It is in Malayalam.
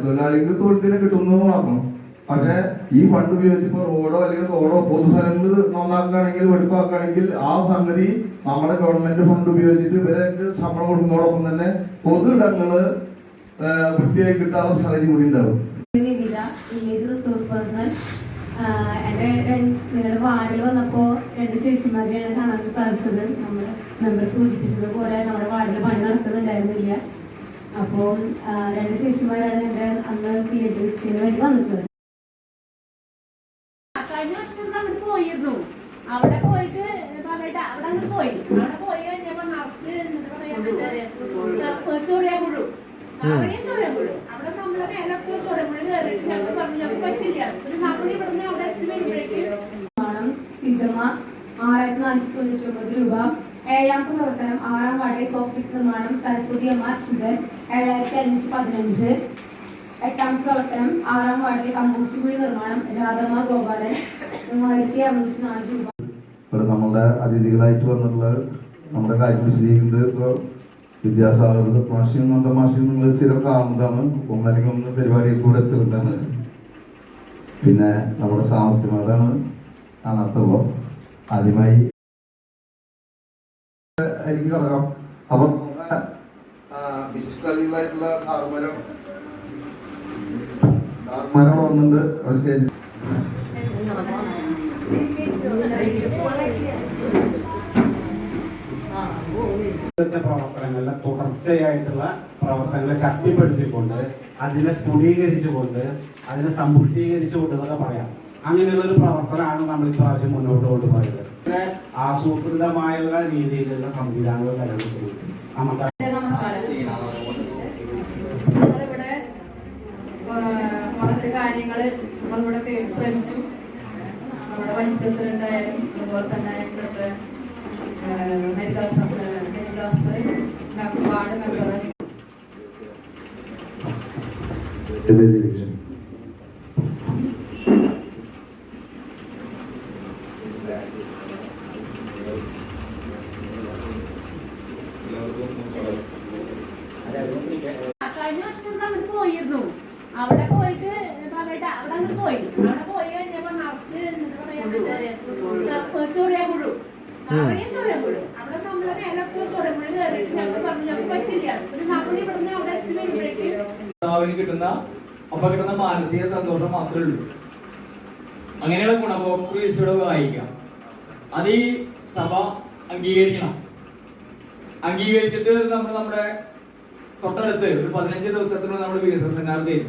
തൊഴിലാളികൾക്ക് തൊഴിലിനെ കിട്ടുന്നു പറഞ്ഞു. പക്ഷെ ഈ ഫണ്ട് ഉപയോഗിച്ചിപ്പോ റോഡോ അല്ലെങ്കിൽ തോടോ പൊതുസ്ഥലങ്ങൾ നന്നാക്കുകയാണെങ്കിൽ വെടുപ്പാക്കുകയാണെങ്കിൽ ആ സംഗതി നമ്മുടെ ഗവൺമെന്റ് ഫണ്ട് ഉപയോഗിച്ചിട്ട് ഇവരൊക്കെ ശമ്പളം കൊടുക്കുന്നതോടൊപ്പം തന്നെ പൊതു ഇടങ്ങള് വൃത്തിയായി കിട്ടാനുള്ള സാഹചര്യം കൂടി ഉണ്ടാവും. നിങ്ങളുടെ വാർഡിൽ വന്നപ്പോ 2 ചേച്ചിമാരെയാണ് കാണാൻ സാധിച്ചത്. നമ്മുടെ മെമ്പർ സൂചിപ്പിച്ചത് പോലെ നമ്മുടെ വാർഡിൽ പണി നടക്കുന്നുണ്ടായിരുന്നില്ല. അപ്പോൾ 2 ചേച്ചിമാരാണ് എന്റെ അന്ന് തിയേറ്ററിന് വേണ്ടി വന്നിട്ടുള്ളത്. പോയിരുന്നു അവിടെ പോയിട്ട് അവിടെ പോയി കഴിഞ്ഞപ്പോ നിറച്ച് ചൊറിയാപ്പുഴു അവിടെ നമ്മളെ മേലൊക്കെ ചൊറിയപ്പുഴ കയറിയിട്ട് ഞങ്ങൾ പറഞ്ഞു ഞങ്ങൾക്ക് പറ്റില്ല. ഒരു നമ്മൾ ഇവിടുന്ന് അവിടെ വരുമ്പോഴേക്ക് സിദ്ധമ 6499 രൂപ. 7ാമത്തെ പ്രവർത്തനം 6ാം വാർഡ് സോഫ്റ്റ് നിർമ്മാണം സരസ്വതി അമ്മ അച്യുതൻ 7515. 8ാമത്തെ പ്രവർത്തനം 6ാം വാർഡിൽ കമ്പോസ്റ്റ് കുഴി നിർമ്മാണം രാധമ്മ ഗോപാലൻ 3604 രൂപ. ഇവിടെ നമ്മുടെ അതിഥികളായിട്ട് വന്നിട്ടുള്ള നമ്മുടെ കാര്യം വിശദീകരിക്കുന്നത് ഇപ്പോൾ വിദ്യാസാഗർ മാഷിയും നമ്മുടെ മാഷിയും നിങ്ങൾ സ്ഥിരം കാണുന്നതാണ്. ഒന്നല്ലെങ്കിൽ ഒന്ന് പരിപാടിയിൽ കൂടെ എത്തുന്നതാണ്. പിന്നെ നമ്മുടെ സാമർത്ഥ്യമാരാണ് കാണാത്തുള്ളൂ. ആദ്യമായി എനിക്ക് കിടക്കാം. അപ്പം വിശിഷ്ടാതികളായിട്ടുള്ള സാറുമാരോട് വന്നിട്ടുണ്ട്. അവർ ശരി പ്രവർത്തനങ്ങളിലെ തുടർച്ചയായിട്ടുള്ള പ്രവർത്തനങ്ങളെ ശക്തിപ്പെടുത്തിക്കൊണ്ട് അതിനെ സ്ഫുടീകരിച്ചുകൊണ്ട് അതിനെ സമ്പുഷ്ടീകരിച്ചുകൊണ്ട് എന്നൊക്കെ പറയാം. അങ്ങനെയുള്ള ഒരു പ്രവർത്തനമാണ് നമ്മൾ ഇപ്രാവശ്യം മുന്നോട്ട് കൊണ്ടുപോയത്. ആസൂത്രിതമായുള്ള രീതിയിലുള്ള സംവിധാനങ്ങൾ നിലനിൽക്കുന്നു. നമ്മളിവിടെ കുറച്ച് കാര്യങ്ങള് നമ്മളിവിടെ ശ്രമിച്ചു. നമ്മുടെ വൈസ് പ്രസിഡന്റ് ആയാലും അതുപോലെ തന്നെ ഇവിടുത്തെ ഹരിദാസ് വാർഡ് മെമ്പർ പോയിരുന്നു അവിടെ പോയിട്ട് അവിടെ പോയി കഴിഞ്ഞപ്പോ നിറച്ച് ചൊറിയാപ്പുഴു അവിടെ നമ്മളെ മേലൊക്കെ ചൊറിയപ്പുഴ കയറിയിട്ട് ഞങ്ങൾ പറഞ്ഞു ഞങ്ങൾക്ക് പറ്റില്ല. ഒരു നമ്മൾ ഇവിടുന്ന് അവിടെ വരുമ്പോഴേക്ക് കിട്ടുന്ന മാനസിക സന്തോഷം മാത്രമേ ഉള്ളൂ. അങ്ങനെയുള്ള ഗുണഭോക്തൃ വായിക്കാം. അത് ഈ സഭ അംഗീകരിക്കണം. അംഗീകരിച്ചിട്ട് നമ്മുടെ തൊട്ടടുത്ത് ഒരു 15 ദിവസത്തിനുള്ള നമ്മുടെ വികസന സെമിനാർ തരും.